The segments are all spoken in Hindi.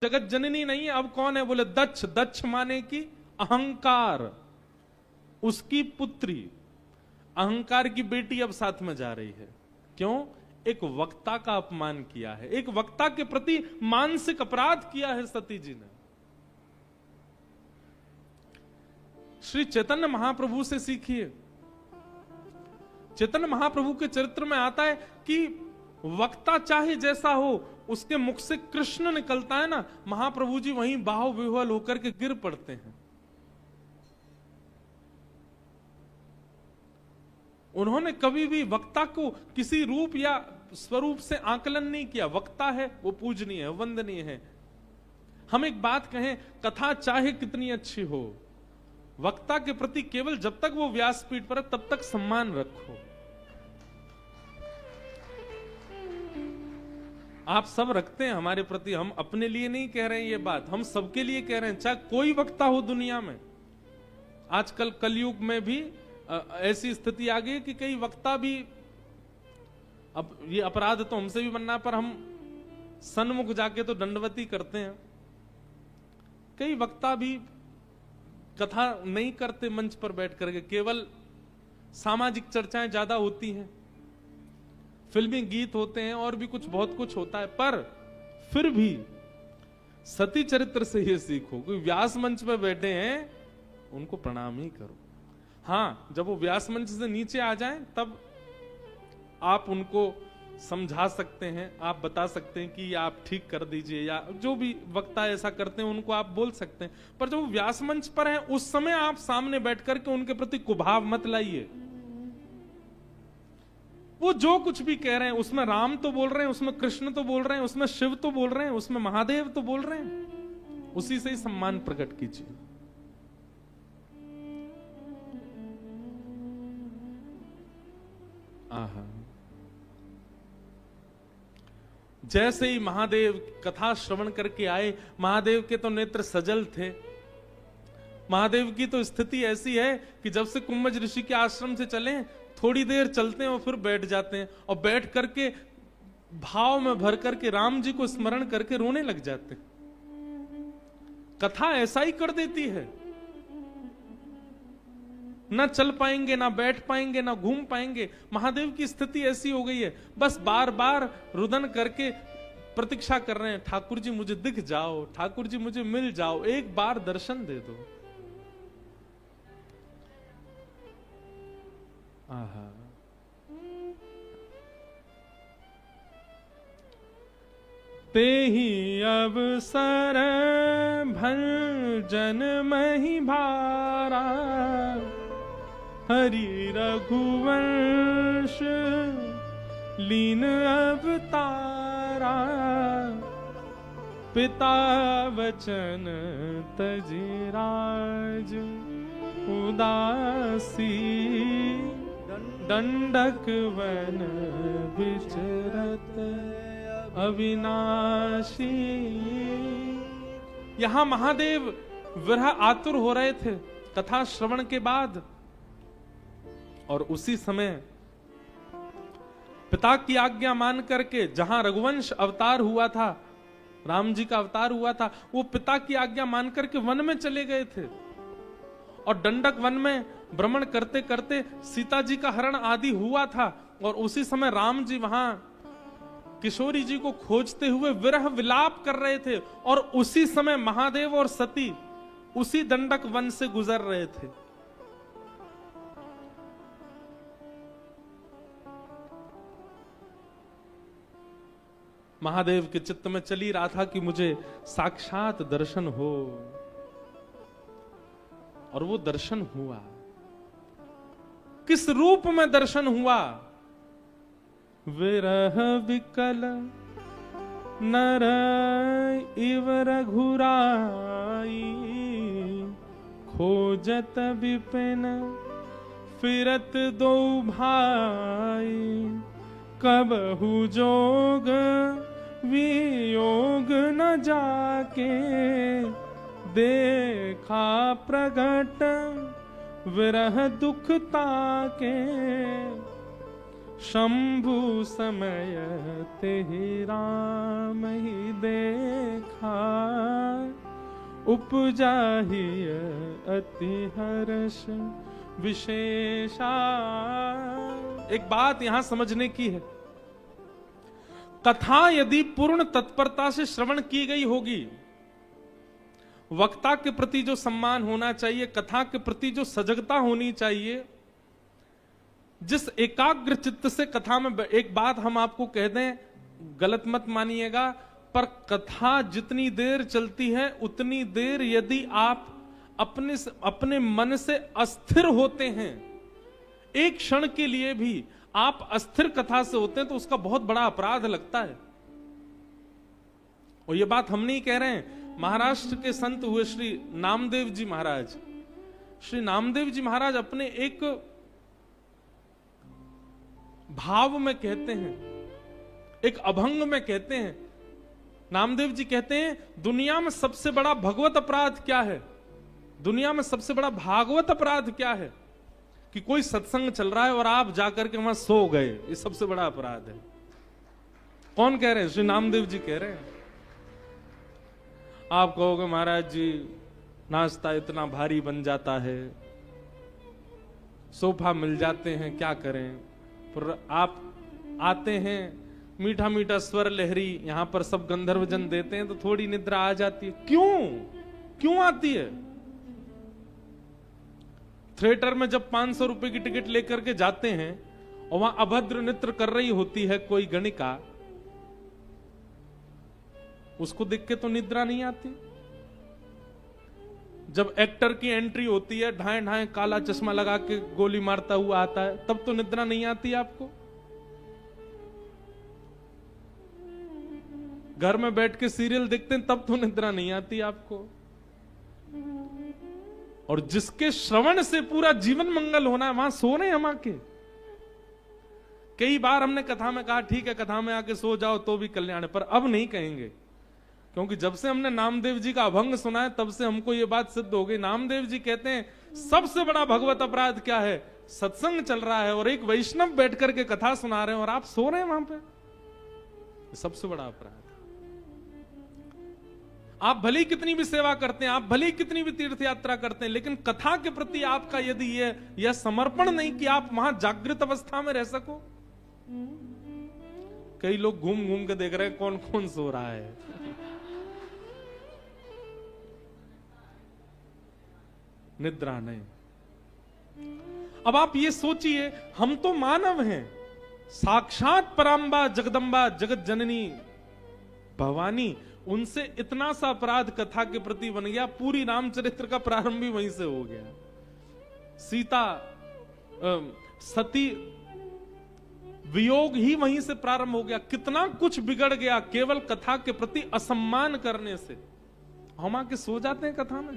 जगत जननी नहीं है, अब कौन है? बोले दक्ष। दक्ष माने की अहंकार, उसकी पुत्री, अहंकार की बेटी अब साथ में जा रही है। क्यों? एक वक्ता का अपमान किया है, एक वक्ता के प्रति मानसिक अपराध किया है सती जी ने। श्री चैतन्य महाप्रभु से सीखिए। चैतन्य महाप्रभु के चरित्र में आता है कि वक्ता चाहे जैसा हो, उसके मुख से कृष्ण निकलता है ना, महाप्रभु जी वहीं बाहु विह्वल होकर के गिर पड़ते हैं। उन्होंने कभी भी वक्ता को किसी रूप या स्वरूप से आकलन नहीं किया। वक्ता है वो पूजनीय है, वंदनीय है। हम एक बात कहें, कथा चाहे कितनी अच्छी हो, वक्ता के प्रति केवल जब तक वो व्यासपीठ पर है तब तक सम्मान रखो। आप सब रखते हैं हमारे प्रति, हम अपने लिए नहीं कह रहे हैं ये बात, हम सबके लिए कह रहे हैं, चाहे कोई वक्ता हो दुनिया में। आजकल कलयुग में भी ऐसी स्थिति आ गई कि कई वक्ता भी, अब ये अपराध तो हमसे भी बनना, पर हम सन्मुख जाके तो दंडवती करते हैं। कई वक्ता भी कथा नहीं करते मंच पर बैठ करके, केवल सामाजिक चर्चाएं ज्यादा होती हैं, फिल्मी गीत होते हैं और भी कुछ बहुत कुछ होता है। पर फिर भी सती चरित्र से ये सीखो कि व्यास मंच पर बैठे हैं उनको प्रणाम ही करो। हाँ, जब वो व्यास मंच से नीचे आ जाएं तब आप उनको समझा सकते हैं, आप बता सकते हैं कि आप ठीक कर दीजिए, या जो भी वक्ता ऐसा करते हैं उनको आप बोल सकते हैं। पर जब वो व्यास मंच पर हैं उस समय आप सामने बैठ करके उनके प्रति कुभाव मत लाइए। वो जो कुछ भी कह रहे हैं उसमें राम तो बोल रहे हैं, उसमें कृष्ण तो बोल रहे हैं, उसमें शिव तो बोल रहे हैं, उसमें महादेव तो बोल रहे हैं, उसी से ही सम्मान प्रकट कीजिए। आहा, जैसे ही महादेव कथा श्रवण करके आए, महादेव के तो नेत्र सजल थे। महादेव की तो स्थिति ऐसी है कि जब से कुंभज ऋषि के आश्रम से चले, थोड़ी देर चलते हैं और फिर बैठ जाते हैं, और बैठ करके भाव में भर करके राम जी को स्मरण करके रोने लग जाते हैं। कथा ऐसा ही कर देती है, ना चल पाएंगे, ना बैठ पाएंगे, ना घूम पाएंगे। महादेव की स्थिति ऐसी हो गई है, बस बार बार रुदन करके प्रतीक्षा कर रहे हैं, ठाकुर जी मुझे दिख जाओ, ठाकुर जी मुझे मिल जाओ, एक बार दर्शन दे दो। आहा, ते ही अवसर भंजन मही भारा, हरि रघुवंश लीन अवतारा, पिता वचन तजि राज उदासी, दंडक वन विचरत अविनाशी। यहां महादेव विरह आतुर हो रहे थे कथा श्रवण के बाद, और उसी समय पिता की आज्ञा मान करके, जहां रघुवंश अवतार हुआ था, राम जी का अवतार हुआ था, वो पिता की आज्ञा मान करके वन में चले गए थे। और दंडक वन में भ्रमण करते करते सीता जी का हरण आदि हुआ था, और उसी समय राम जी वहां किशोरी जी को खोजते हुए विरह विलाप कर रहे थे, और उसी समय महादेव और सती उसी दंडक वन से गुजर रहे थे। महादेव के चित्त में चल ही रहा था कि मुझे साक्षात दर्शन हो, और वो दर्शन हुआ। किस रूप में दर्शन हुआ? विरह विकल नर इव रघुराई, खोजत विपिन फिरत दो भाई, कबहु जोग वियोग न जाके, देखा प्रगट विरह दुख ताके, शंभु समय तेहि राम ही देखा, उपजा ही अति हर्ष विशेषा। एक बात यहां समझने की है, कथा यदि पूर्ण तत्परता से श्रवण की गई होगी, वक्ता के प्रति जो सम्मान होना चाहिए, कथा के प्रति जो सजगता होनी चाहिए, जिस एकाग्र चित्त से कथा में, एक बात हम आपको कह दें, गलत मत मानिएगा, पर कथा जितनी देर चलती है उतनी देर यदि आप अपने मन से अस्थिर होते हैं, एक क्षण के लिए भी आप अस्थिर कथा से होते हैं, तो उसका बहुत बड़ा अपराध लगता है। और ये बात हम नहीं कह रहे हैं, महाराष्ट्र के संत हुए श्री नामदेव जी महाराज। श्री नामदेव जी महाराज अपने एक भाव में कहते हैं, एक अभंग में कहते हैं, नामदेव जी कहते हैं, दुनिया में सबसे बड़ा भगवत अपराध क्या है, दुनिया में सबसे बड़ा भागवत अपराध क्या है, कि कोई सत्संग चल रहा है और आप जाकर के वहां सो गए, ये सबसे बड़ा अपराध है। कौन कह रहे हैं? श्री नामदेव जी कह रहे हैं। आप कहोगे महाराज जी नाश्ता इतना भारी बन जाता है, सोफा मिल जाते हैं, क्या करें, पर आप आते हैं, मीठा मीठा स्वर लहरी, यहां पर सब गंधर्व जन देते हैं, तो थोड़ी निद्रा आ जाती है। क्यों आती है? थिएटर में जब 500 रुपए की टिकट लेकर के जाते हैं और वहां अभद्र नृत्य कर रही होती है कोई गणिका, उसको देख के तो निद्रा नहीं आती। जब एक्टर की एंट्री होती है, ढाए ढाए काला चश्मा लगा के गोली मारता हुआ आता है, तब तो निद्रा नहीं आती आपको। घर में बैठ के सीरियल देखते हैं, तब तो निद्रा नहीं आती आपको। और जिसके श्रवण से पूरा जीवन मंगल होना है, वहां सो रहे हैं हम आके। कई बार हमने कथा में कहा ठीक है कथा में आके सो जाओ तो भी कल्याण है, पर अब नहीं कहेंगे, क्योंकि जब से हमने नामदेव जी का अभंग सुना है तब से हमको ये बात सिद्ध हो गई। नामदेव जी कहते हैं सबसे बड़ा भगवत अपराध क्या है? सत्संग चल रहा है और एक वैष्णव बैठ करके कथा सुना रहे हैं और आप सो रहे हैं वहां पे, सबसे बड़ा अपराध। आप भले ही कितनी भी सेवा करते हैं, आप भले ही कितनी भी तीर्थ यात्रा करते हैं, लेकिन कथा के प्रति आपका यदि यह समर्पण नहीं कि आप वहां जागृत अवस्था में रह सको। कई लोग घूम घूम के देख रहे हैं कौन कौन सो रहा है। निद्रा नहीं। अब आप ये सोचिए, हम तो मानव हैं, साक्षात पराम्बा जगदम्बा जगत जननी भवानी, उनसे इतना सा अपराध कथा के प्रति बन गया। पूरी रामचरित्र का प्रारंभ भी वहीं से हो गया। सीता सती वियोग ही वहीं से प्रारंभ हो गया। कितना कुछ बिगड़ गया केवल कथा के प्रति असम्मान करने से। हम आके सो जाते हैं कथा में?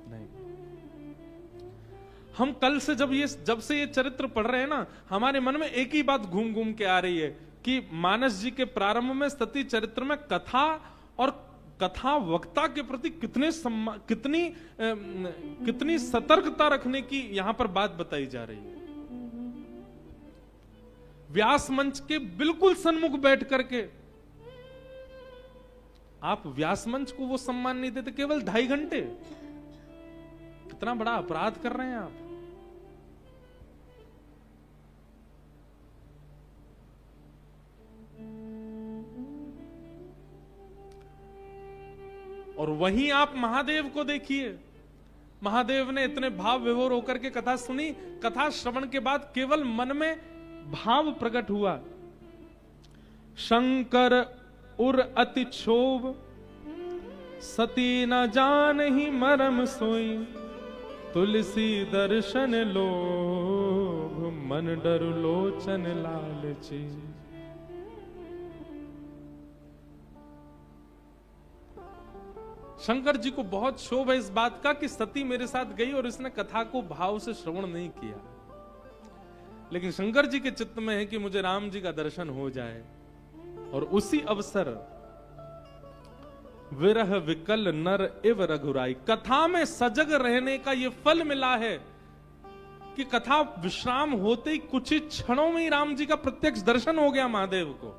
नहीं। हम कल से जब से ये चरित्र पढ़ रहे हैं ना, हमारे मन में एक ही बात घूम घूम के आ रही है कि मानस जी के प्रारंभ में सती चरित्र में कथा और कथा वक्ता के प्रति कितनी सतर्कता रखने की यहां पर बात बताई जा रही है। व्यास मंच के बिल्कुल सन्मुख बैठ करके आप व्यास मंच को वो सम्मान नहीं देते, केवल 2.5 घंटे। कितना बड़ा अपराध कर रहे हैं आप। और वहीं आप महादेव को देखिए, महादेव ने इतने भाव विभोर होकर के कथा सुनी। कथा श्रवण के बाद केवल मन में भाव प्रकट हुआ। शंकर उर अति क्षोभ, सती न जान ही मरम सोई, तुलसी दर्शन लोभ, मन डर लोचन लालची। शंकर जी को बहुत क्षोभ है इस बात का कि सती मेरे साथ गई और इसने कथा को भाव से श्रवण नहीं किया। लेकिन शंकर जी के चित्त में है कि मुझे राम जी का दर्शन हो जाए। और उसी अवसर विरह विकल नर इव रघुराई, कथा में सजग रहने का यह फल मिला है कि कथा विश्राम होते ही कुछ ही क्षणों में ही राम जी का प्रत्यक्ष दर्शन हो गया महादेव को,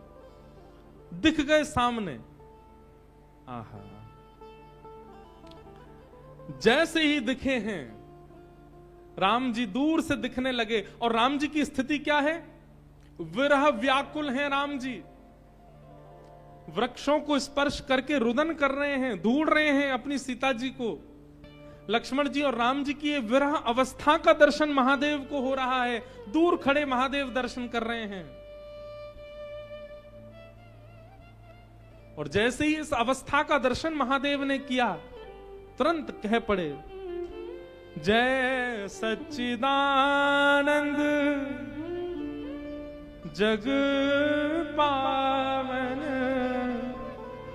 दिख गए सामने। आहा, जैसे ही दिखे हैं राम जी दूर से दिखने लगे। और राम जी की स्थिति क्या है? विरह व्याकुल हैं राम जी, वृक्षों को स्पर्श करके रुदन कर रहे हैं, ढूंढ रहे हैं अपनी सीता जी को। लक्ष्मण जी और राम जी की ये विरह अवस्था का दर्शन महादेव को हो रहा है। दूर खड़े महादेव दर्शन कर रहे हैं। और जैसे ही इस अवस्था का दर्शन महादेव ने किया, तुरंत कह पड़े, जय सच्चिदानंद जग पावन,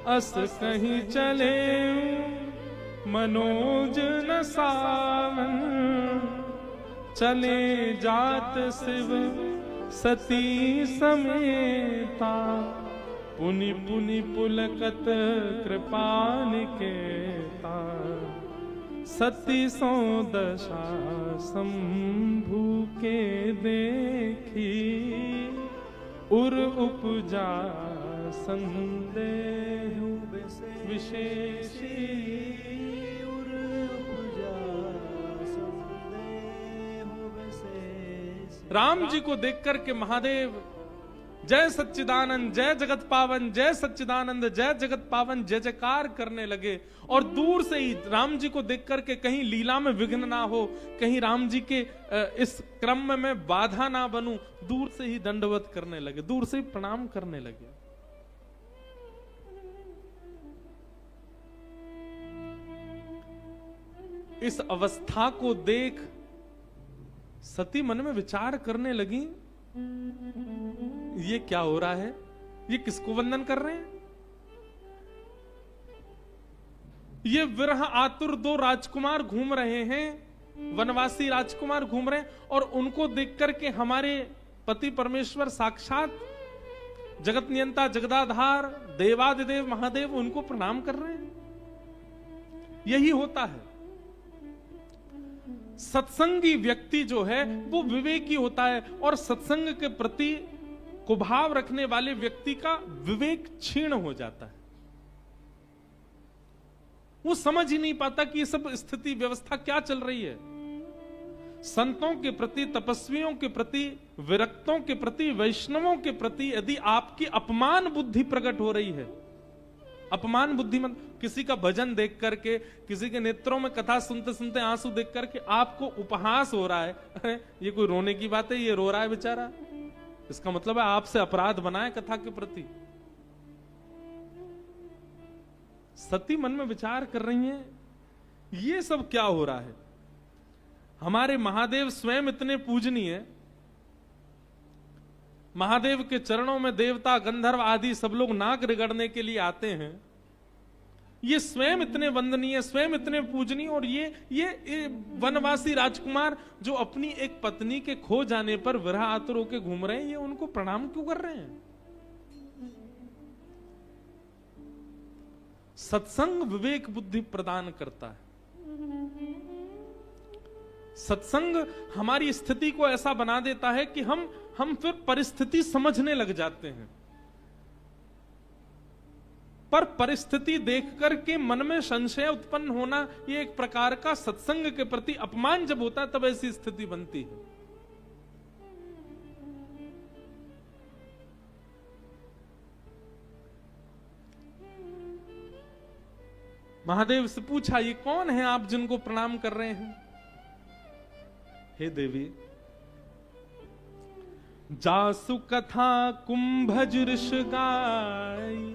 अस कहीं चले मनोज न सावन, चले जात शिव सती समेता, पुनि पुनि पुलकत कृपा निकेता, सती सो दशा शंभु के देखी, उर उपजा संदेह विशेषी, उर उपजा संदेह विशेषी। राम जी को देख करके महादेव जय सच्चिदानंद, जय जगत पावन, जय सच्चिदानंद, जय जगत पावन जय जयकार करने लगे। और दूर से ही राम जी को देख करके कहीं लीला में विघ्न ना हो, कहीं राम जी के इस क्रम में बाधा ना बनूं, दूर से ही दंडवत करने लगे, दूर से ही प्रणाम करने लगे। इस अवस्था को देख सती मन में विचार करने लगी, ये क्या हो रहा है? ये किसको वंदन कर रहे हैं? ये विरह आतुर दो राजकुमार घूम रहे हैं, वनवासी राजकुमार घूम रहे हैं, और उनको देख करके हमारे पति परमेश्वर साक्षात जगत नियंता जगदाधार देवादिदेव महादेव उनको प्रणाम कर रहे हैं। यही होता है। सत्संगी व्यक्ति जो है वो विवेकी होता है, और सत्संग के प्रति कुभाव रखने वाले व्यक्ति का विवेक क्षीण हो जाता है। वो समझ ही नहीं पाता कि ये सब स्थिति व्यवस्था क्या चल रही है। संतों के प्रति, तपस्वियों के प्रति, विरक्तों के प्रति, वैष्णवों के प्रति यदि आपकी अपमान बुद्धि प्रकट हो रही है, अपमान बुद्धि मत, किसी का भजन देख करके, किसी के नेत्रों में कथा सुनते सुनते आंसू देख करके आपको उपहास हो रहा है, ये कोई रोने की बात है, ये रो रहा है बेचारा, इसका मतलब है आपसे अपराध बनाए कथा के प्रति। सती मन में विचार कर रही हैं, ये सब क्या हो रहा है? हमारे महादेव स्वयं इतने पूजनीय, महादेव के चरणों में देवता गंधर्व आदि सब लोग नाक रगड़ने के लिए आते हैं। ये स्वयं इतने वंदनीय, स्वयं इतने पूजनीय, और ये वनवासी राजकुमार जो अपनी एक पत्नी के खो जाने पर विरह आतुर होकर घूम रहे हैं, ये उनको प्रणाम क्यों कर रहे हैं? सत्संग विवेक बुद्धि प्रदान करता है। सत्संग हमारी स्थिति को ऐसा बना देता है कि हम फिर परिस्थिति समझने लग जाते हैं। पर परिस्थिति देख करके मन में संशय उत्पन्न होना, ये एक प्रकार का सत्संग के प्रति अपमान जब होता है तब ऐसी स्थिति बनती है। महादेव से पूछा, ये कौन है आप जिनको प्रणाम कर रहे हैं? हे देवी, जासु कथा कुंभज ऋष गाई,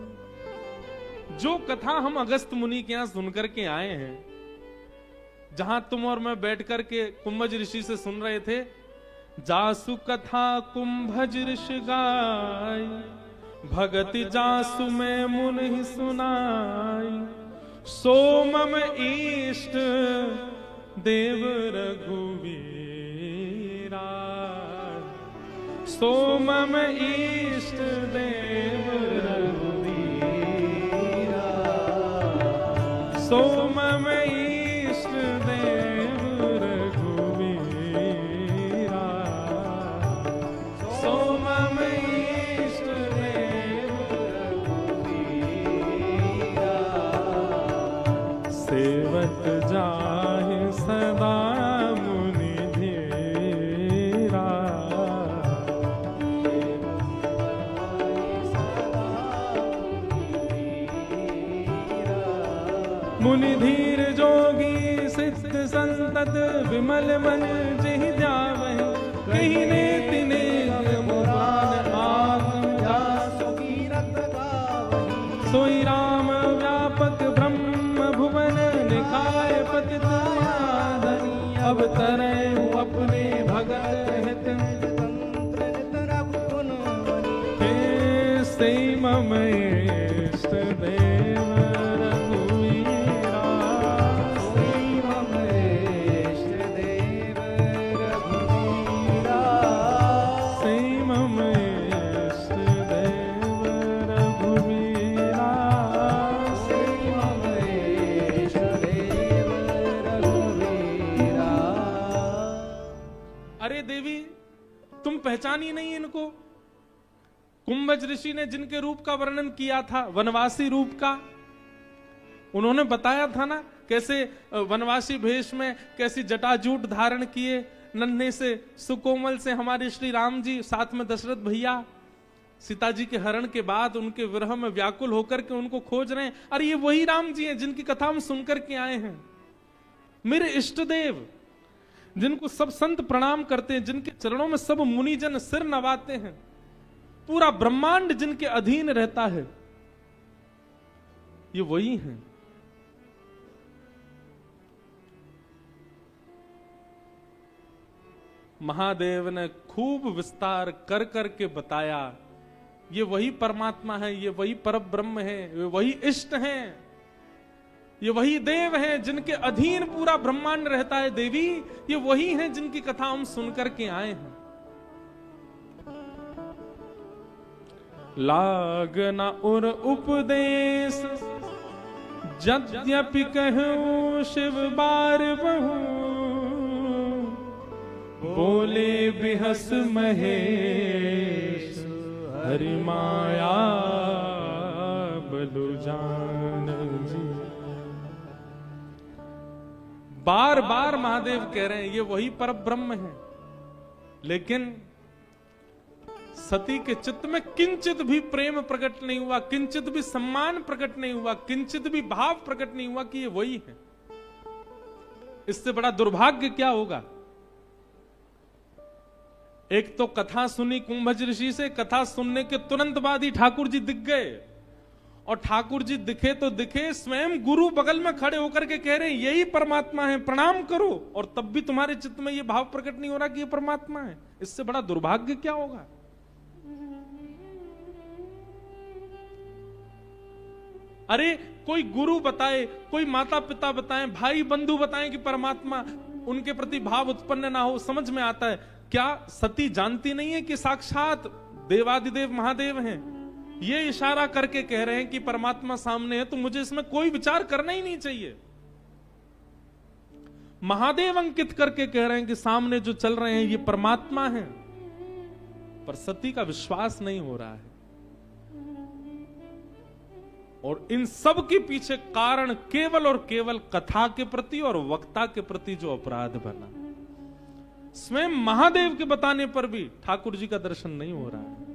जो कथा हम अगस्त मुनि के यहां सुनकर के आए हैं, जहां तुम और मैं बैठ करके कुंभज ऋषि से सुन रहे थे, जासु कथा कुंभज ऋष गाई, भगति जासु में मुनि सुनाई, सोमम इष्ट देव रघुवीरा, सोमम इष्ट देव रघुवीरा, सोमम इष्ट देव रघुवीरा, सेवत जाहि सदा मुनि धीरा। मुनि धीर जोगी सिद्ध संतत विमल मन जिहि ध्यावहि। कहीं ने तिने सोई राम व्यापक ब्रह्म भुवन निकाय पतित माधनी। अब तरय अपने भगत हित से मम इष्ट देव रघुवीरा। मम इष्ट देव रघुवीरा। मम इष्ट देव रघुवीरा। अरे देवी, तुम पहचानी नहीं इनको? कुंभज ऋषि ने जिनके रूप का वर्णन किया था, वनवासी रूप का, उन्होंने बताया था ना कैसे वनवासी भेष में कैसी जटाजूट धारण किए, नन्हे से सुकोमल से हमारे श्री राम जी, साथ में दशरथ भैया, सीता जी के हरण के बाद उनके विरह में व्याकुल होकर के उनको खोज रहे हैं। अरे ये वही राम जी हैं जिनकी कथा हम सुनकर के आए हैं। मेरे इष्ट देव, जिनको सब संत प्रणाम करते हैं, जिनके चरणों में सब मुनिजन सिर नवाते हैं, पूरा ब्रह्मांड जिनके अधीन रहता है, ये वही हैं। महादेव ने खूब विस्तार कर करके बताया, ये वही परमात्मा है, ये वही परब्रह्म है, ये वही इष्ट हैं, ये वही देव हैं जिनके अधीन पूरा ब्रह्मांड रहता है। देवी, ये वही हैं जिनकी कथा हम सुनकर के आए हैं। लागना उर उपदेश यद्यपि कहूं शिव बार बहु। बोले बिहस महेश हरि माया बलु जान जी। बार बार महादेव कह रहे हैं ये वही परब्रह्म है, लेकिन सती के चित्त में किंचित भी प्रेम प्रकट नहीं हुआ, किंचित भी सम्मान प्रकट नहीं हुआ, किंचित भी भाव प्रकट नहीं हुआ कि ये वही है। इससे बड़ा दुर्भाग्य क्या होगा? एक तो कथा सुनी कुंभज ऋषि से, कथा सुनने के तुरंत बाद ही ठाकुर जी दिख गए, और ठाकुर जी दिखे तो दिखे, स्वयं गुरु बगल में खड़े होकर के कह रहे हैं यही परमात्मा है, प्रणाम करो, और तब भी तुम्हारे चित्त में यह भाव प्रकट नहीं हो रहा कि यह परमात्मा है। इससे बड़ा दुर्भाग्य क्या होगा? अरे कोई गुरु बताए, कोई माता पिता बताएं, भाई बंधु बताएं कि परमात्मा, उनके प्रति भाव उत्पन्न ना हो, समझ में आता है। क्या सती जानती नहीं है कि साक्षात देवादिदेव महादेव हैं? ये इशारा करके कह रहे हैं कि परमात्मा सामने है, तो मुझे इसमें कोई विचार करना ही नहीं चाहिए। महादेव अंकित करके कह रहे हैं कि सामने जो चल रहे हैं ये परमात्मा है, पर सती का विश्वास नहीं हो रहा है। और इन सब के पीछे कारण केवल और केवल कथा के प्रति और वक्ता के प्रति जो अपराध बना, स्वयं महादेव के बताने पर भी ठाकुर जी का दर्शन नहीं हो रहा है।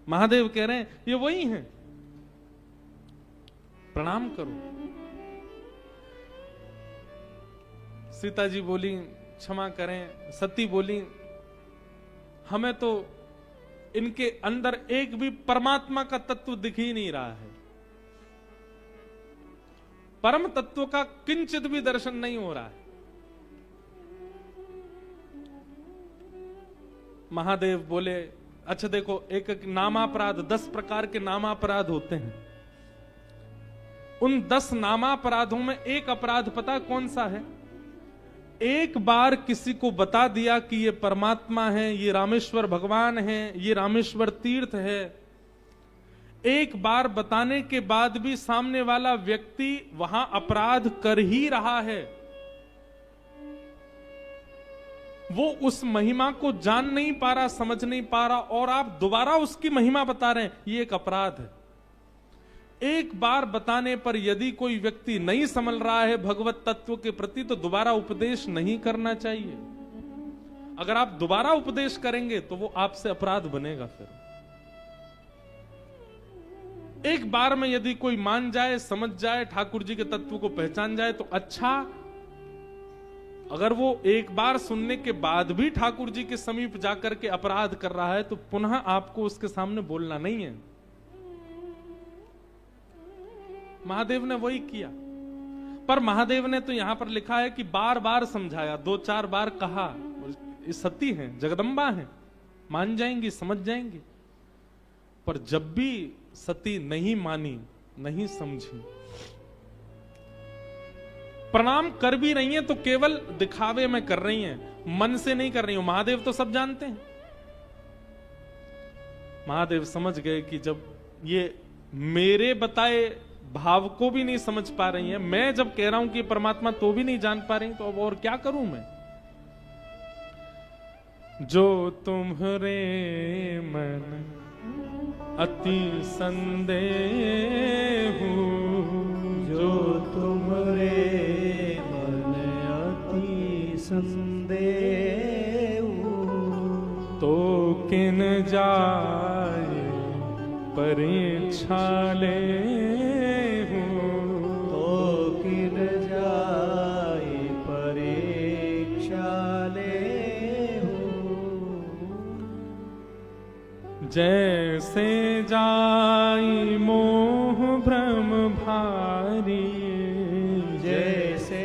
महादेव कह रहे हैं ये वही हैं, प्रणाम करो। सीता जी बोली क्षमा करें, सती बोली हमें तो इनके अंदर एक भी परमात्मा का तत्व दिख ही नहीं रहा है, परम तत्व का किंचित भी दर्शन नहीं हो रहा है। महादेव बोले अच्छा देखो, एक एक नामापराध, 10 प्रकार के नामापराध होते हैं। उन 10 नामापराधों में एक अपराध पता कौन सा है? एक बार किसी को बता दिया कि ये परमात्मा है, ये रामेश्वर भगवान है, ये रामेश्वर तीर्थ है, एक बार बताने के बाद भी सामने वाला व्यक्ति वहां अपराध कर ही रहा है, वो उस महिमा को जान नहीं पा रहा, समझ नहीं पा रहा, और आप दोबारा उसकी महिमा बता रहे हैं, ये एक अपराध है। एक बार बताने पर यदि कोई व्यक्ति नहीं समझ रहा है भगवत तत्व के प्रति, तो दोबारा उपदेश नहीं करना चाहिए। अगर आप दोबारा उपदेश करेंगे तो वो आपसे अपराध बनेगा। फिर एक बार में यदि कोई मान जाए, समझ जाए, ठाकुर जी के तत्व को पहचान जाए तो अच्छा। अगर वो एक बार सुनने के बाद भी ठाकुर जी के समीप जाकर के अपराध कर रहा है तो पुनः आपको उसके सामने बोलना नहीं है। महादेव ने वही किया, पर महादेव ने तो यहां पर लिखा है कि बार बार समझाया, 2-4 बार कहा, ये सती हैं, जगदम्बा हैं, मान जाएंगी, समझ जाएंगी। पर जब भी सती नहीं मानी, नहीं समझी, प्रणाम कर भी रही हैं तो केवल दिखावे में कर रही हैं, मन से नहीं कर रही हो। महादेव तो सब जानते हैं। महादेव समझ गए कि जब ये मेरे बताए भाव को भी नहीं समझ पा रही हैं, मैं जब कह रहा हूं कि परमात्मा तो भी नहीं जान पा रही, तो अब और क्या करूं मैं। जो तुम्हारे मन अति संदेह, जो तुम्हारे मन अति संदेह, तो किन जाए परीक्षा ले, तो किन जाए परीक्षा ले। जैसे जाई मोह भ्रम भारी, जैसे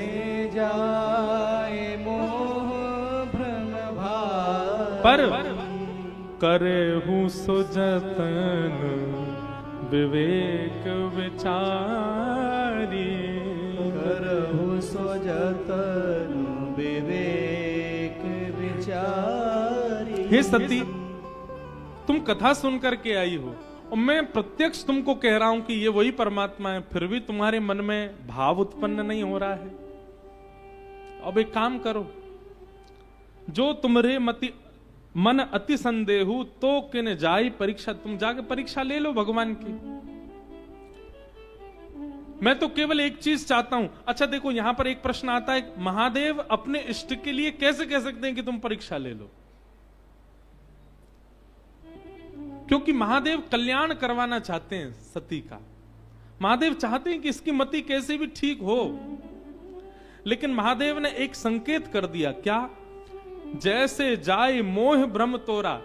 जाए मोह भ्रम भारी, पर करेहु सुजतन विवेक विचारी, करहु सुजतन विवेक विचारी। हे सती, तुम कथा सुन करके आई हो और मैं प्रत्यक्ष तुमको कह रहा हूं कि ये वही परमात्मा है, फिर भी तुम्हारे मन में भाव उत्पन्न नहीं हो रहा है। अब एक काम करो, जो तुम्हारे मन अति संदेहु, तो किन जाई परीक्षा, तुम जाके परीक्षा ले लो भगवान की। मैं तो केवल एक चीज चाहता हूं। अच्छा देखो, यहां पर एक प्रश्न आता है, महादेव अपने इष्ट के लिए कैसे कह सकते हैं कि तुम परीक्षा ले लो? क्योंकि महादेव कल्याण करवाना चाहते हैं सती का। महादेव चाहते हैं कि इसकी मति कैसे भी ठीक हो, लेकिन महादेव ने एक संकेत कर दिया, क्या? जैसे जाए मोह भ्रम तोरा,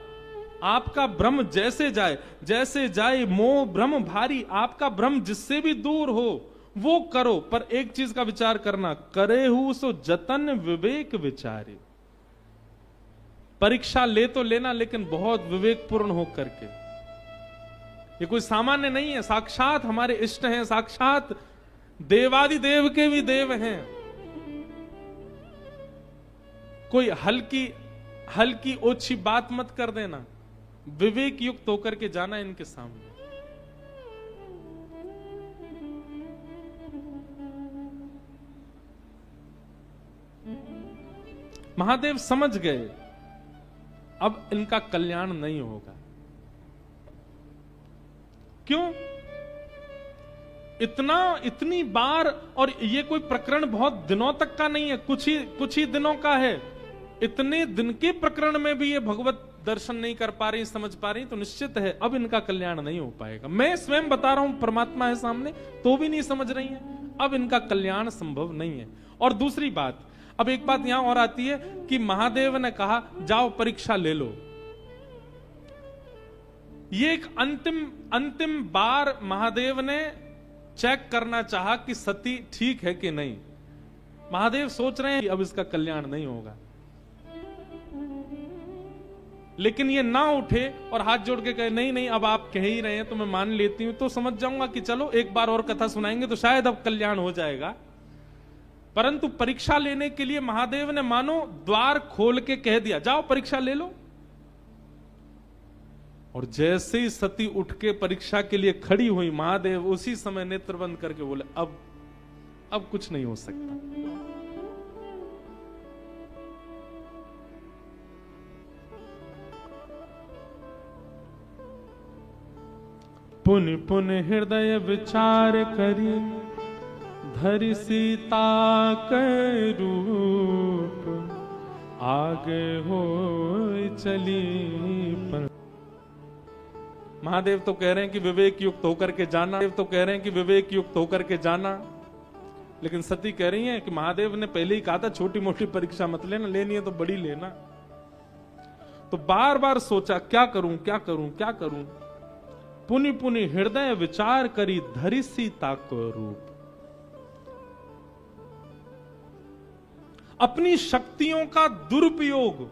आपका भ्रम जैसे जाए, जैसे जाए मोह भ्रम भारी, आपका भ्रम जिससे भी दूर हो वो करो, पर एक चीज का विचार करना, करेहु सो जतन विवेक विचारे। परीक्षा ले तो लेना, लेकिन बहुत विवेकपूर्ण हो करके। ये कोई सामान्य नहीं है, साक्षात हमारे इष्ट हैं, साक्षात देवादिदेव के भी देव हैं। कोई हल्की ओछी बात मत कर देना, विवेक युक्त होकर के जाना इनके सामने। महादेव समझ गए अब इनका कल्याण नहीं होगा। क्यों? इतनी बार, और ये कोई प्रकरण बहुत दिनों तक का नहीं है, कुछ ही दिनों का है। इतने दिन के प्रकरण में भी ये भगवत दर्शन नहीं कर पा रही, समझ पा रही, तो निश्चित है अब इनका कल्याण नहीं हो पाएगा। मैं स्वयं बता रहा हूं, परमात्मा है सामने, तो भी नहीं समझ रही है, अब इनका कल्याण संभव नहीं है। और दूसरी बात, अब एक बात यहां और आती है कि महादेव ने कहा जाओ परीक्षा ले लो। ये एक अंतिम बार महादेव ने चेक करना चाहा कि सती ठीक है कि नहीं। महादेव सोच रहे हैं कि अब इसका कल्याण नहीं होगा, लेकिन ये ना उठे और हाथ जोड़ के कहे नहीं नहीं अब आप कह ही रहे हैं तो मैं मान लेती हूं, तो समझ जाऊंगा कि चलो एक बार और कथा सुनाएंगे तो शायद अब कल्याण हो जाएगा। परंतु परीक्षा लेने के लिए महादेव ने मानो द्वार खोल के कह दिया जाओ परीक्षा ले लो। और जैसे ही सती उठ के परीक्षा के लिए खड़ी हुई, महादेव उसी समय नेत्र बंद करके बोले अब कुछ नहीं हो सकता। पुनि पुनि हृदय विचार करी धरि सीता के रूप आगे हो चली पर। महादेव तो कह रहे हैं कि विवेक युक्त होकर के जाना, महादेव तो कह रहे हैं कि विवेक युक्त होकर के जाना, लेकिन सती कह रही है कि महादेव ने पहले ही कहा था छोटी मोटी परीक्षा मत लेना, लेनी है तो बड़ी लेना। तो बार बार सोचा क्या करूं क्या करूं क्या करूं। पुनि पुनि हृदय विचार करी धरि सीता को रूप। अपनी शक्तियों का दुरुपयोग,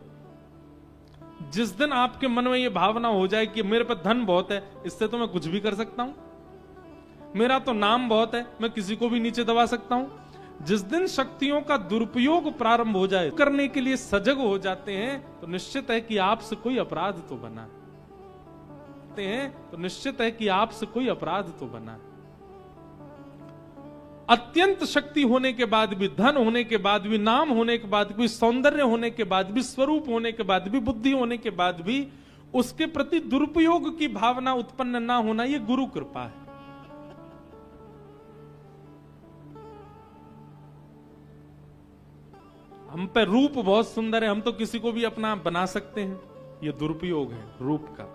जिस दिन आपके मन में यह भावना हो जाए कि मेरे पास धन बहुत है, इससे तो मैं कुछ भी कर सकता हूं, मेरा तो नाम बहुत है, मैं किसी को भी नीचे दबा सकता हूं, जिस दिन शक्तियों का दुरुपयोग प्रारंभ हो जाए, करने के लिए सजग हो जाते हैं, तो निश्चित है कि आपसे कोई अपराध तो बना है, तो निश्चित है कि आपसे कोई अपराध तो बना है। अत्यंत शक्ति होने के बाद भी, धन होने के बाद भी, नाम होने के बाद भी, सौंदर्य होने के बाद भी, स्वरूप होने के बाद भी, बुद्धि होने के बाद भी उसके प्रति दुरुपयोग की भावना उत्पन्न ना होना, यह गुरु कृपा है। हम पे रूप बहुत सुंदर है, हम तो किसी को भी अपना बना सकते हैं, यह दुरुपयोग है रूप का।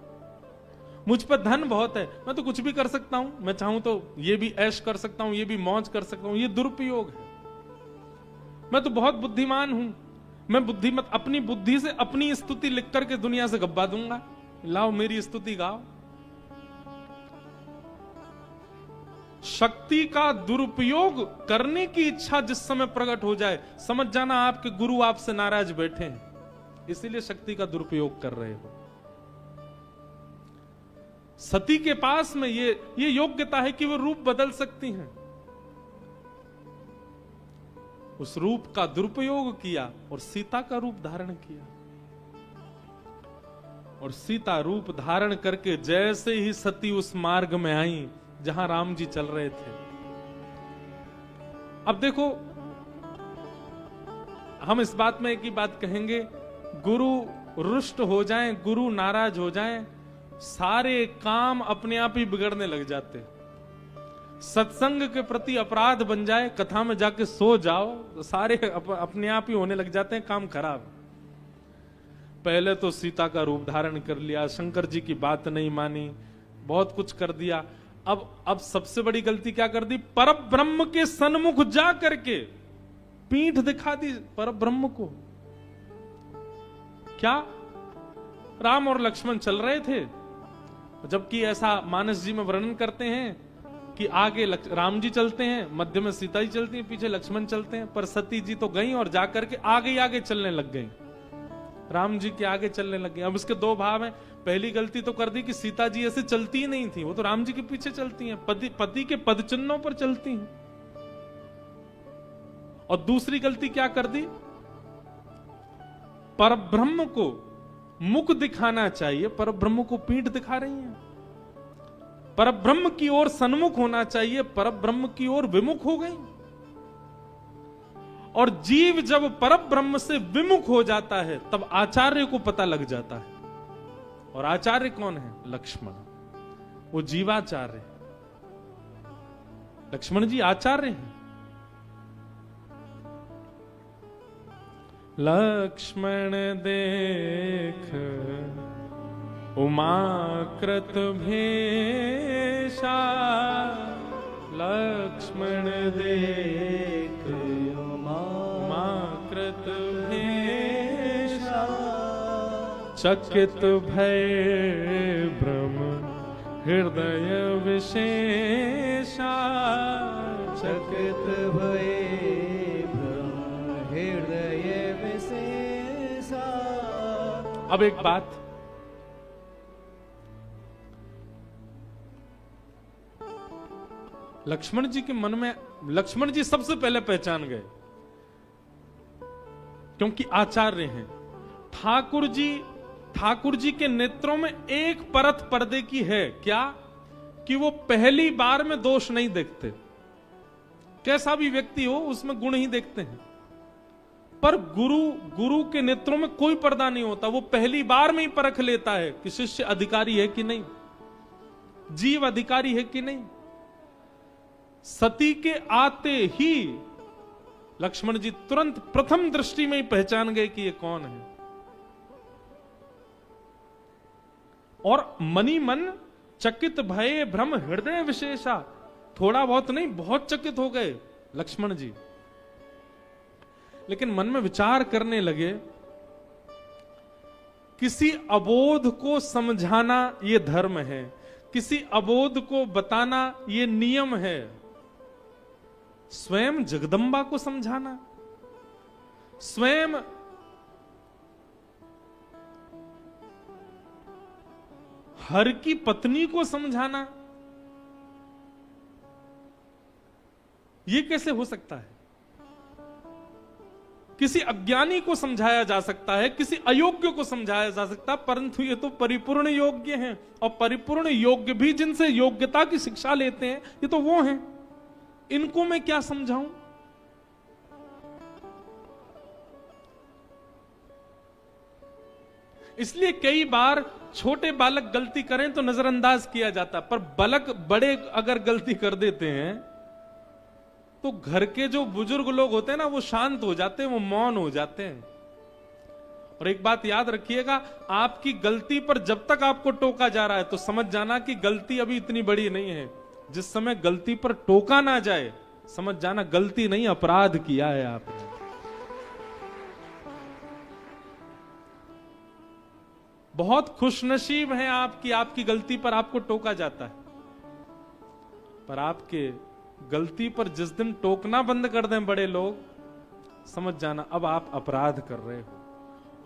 मुझ पर धन बहुत है, मैं तो कुछ भी कर सकता हूं, मैं चाहूं तो ये भी ऐश कर सकता हूं, ये भी मौज कर सकता हूं, ये दुरुपयोग है। मैं तो बहुत बुद्धिमान हूं, मैं बुद्धिमत अपनी बुद्धि से अपनी स्तुति लिख करके दुनिया से गब्बा दूंगा, लाओ मेरी स्तुति गाओ। शक्ति का दुरुपयोग करने की इच्छा जिस समय प्रकट हो जाए, समझ जाना आपके गुरु आपसे नाराज बैठे हैं, इसीलिए शक्ति का दुरुपयोग कर रहे हो। सती के पास में ये योग्यता है कि वो रूप बदल सकती हैं। उस रूप का दुरुपयोग किया और सीता का रूप धारण किया, और सीता रूप धारण करके जैसे ही सती उस मार्ग में आई जहां राम जी चल रहे थे। अब देखो, हम इस बात में एक ही बात कहेंगे, गुरु रुष्ट हो जाएं, गुरु नाराज हो जाएं, सारे काम अपने आप ही बिगड़ने लग जाते। सत्संग के प्रति अपराध बन जाए, कथा में जाके सो जाओ, तो सारे अपने आप ही होने लग जाते हैं काम खराब। पहले तो सीता का रूप धारण कर लिया, शंकर जी की बात नहीं मानी, बहुत कुछ कर दिया। अब सबसे बड़ी गलती क्या कर दी, परब्रह्म के सन्मुख जा करके पीठ दिखा दी परब्रह्म को। क्या राम और लक्ष्मण चल रहे थे, जबकि ऐसा मानस जी में वर्णन करते हैं कि आगे राम जी चलते हैं, मध्य में सीता जी चलती हैं, पीछे लक्ष्मण चलते हैं, पर सती जी तो गई और जाकर के आगे आगे चलने लग गई, राम जी के आगे चलने लग गए। अब इसके दो भाव हैं, पहली गलती तो कर दी कि सीता जी ऐसे चलती ही नहीं थी, वो तो राम जी के पीछे चलती हैं, पति के पद चिन्हों पर चलती हैं। और दूसरी गलती क्या कर दी, परब्रह्म को मुख दिखाना चाहिए, परब्रह्म को पीठ दिखा रही हैं। परब्रह्म की ओर सन्मुख होना चाहिए, परब्रह्म की ओर विमुख हो गई। और जीव जब परब्रह्म से विमुख हो जाता है, तब आचार्य को पता लग जाता है। और आचार्य कौन है, लक्ष्मण, वो जीवाचार्य। लक्ष्मण जी आचार्य हैं। लक्ष्मण देख उमाकृत भेषा, लक्ष्मण देख उमाकृत भेषा, चकित भय ब्रह्म हृदय विशेषा, चकित भय ब्रह्म हृदय विशेषा। अब एक बात, लक्ष्मण जी के मन में, लक्ष्मण जी सबसे पहले पहचान गए, क्योंकि आचार्य हैं। ठाकुर जी के नेत्रों में एक परत पर्दे की है, क्या, कि वो पहली बार में दोष नहीं देखते, कैसा भी व्यक्ति हो उसमें गुण ही देखते हैं। पर गुरु के नेत्रों में कोई पर्दा नहीं होता, वो पहली बार में ही परख लेता है कि शिष्य अधिकारी है कि नहीं। जीव अधिकारी है कि नहीं? सती के आते ही लक्ष्मण जी तुरंत प्रथम दृष्टि में ही पहचान गए कि ये कौन है। और मनी मन चकित भये भ्रम हृदय विशेषा, थोड़ा बहुत नहीं, बहुत चकित हो गए लक्ष्मण जी। लेकिन मन में विचार करने लगे, किसी अबोध को समझाना ये धर्म है, किसी अबोध को बताना ये नियम है। स्वयं जगदम्बा को समझाना, स्वयं हर की पत्नी को समझाना, ये कैसे हो सकता है? किसी अज्ञानी को समझाया जा सकता है, किसी अयोग्य को समझाया जा सकता है, परंतु ये तो परिपूर्ण योग्य हैं। और परिपूर्ण योग्य भी जिनसे योग्यता की शिक्षा लेते हैं, ये तो वो हैं। इनको मैं क्या समझाऊं? इसलिए कई बार छोटे बालक गलती करें तो नजरअंदाज किया जाता, पर बालक बड़े अगर गलती कर देते हैं तो घर के जो बुजुर्ग लोग होते हैं ना, वो शांत हो जाते हैं, वो मौन हो जाते हैं। और एक बात याद रखिएगा, आपकी गलती पर जब तक आपको टोका जा रहा है तो समझ जाना कि गलती अभी इतनी बड़ी नहीं है। जिस समय गलती पर टोका ना जाए, समझ जाना गलती नहीं, अपराध किया है आपने। बहुत खुशनसीब हैं आप कि आपकी गलती पर आपको टोका जाता है, पर आपके गलती पर जिस दिन टोकना बंद कर दें बड़े लोग, समझ जाना अब आप अपराध कर रहे हो,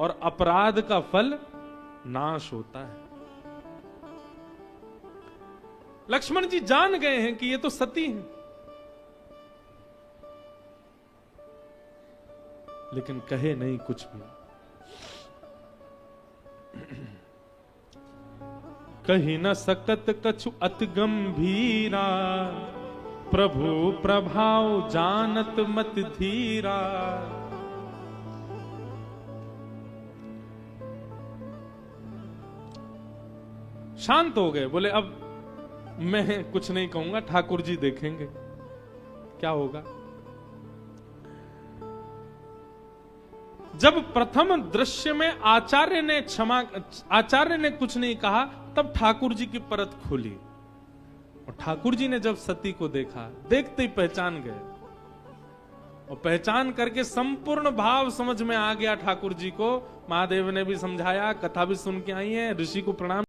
और अपराध का फल नाश होता है। लक्ष्मण जी जान गए हैं कि ये तो सती हैं, लेकिन कहे नहीं कुछ भी। कही न सकत कछु अति गंभीरा, प्रभु प्रभाव जानत मत धीरा। शांत हो गए, बोले अब मैं कुछ नहीं कहूंगा, ठाकुर जी देखेंगे क्या होगा। जब प्रथम दृश्य में आचार्य ने कुछ नहीं कहा, तब ठाकुर जी की परत खुली। और ठाकुर जी ने जब सती को देखा, देखते ही पहचान गए, और पहचान करके संपूर्ण भाव समझ में आ गया ठाकुर जी को। महादेव ने भी समझाया, कथा भी सुन के आई है, ऋषि को प्रणाम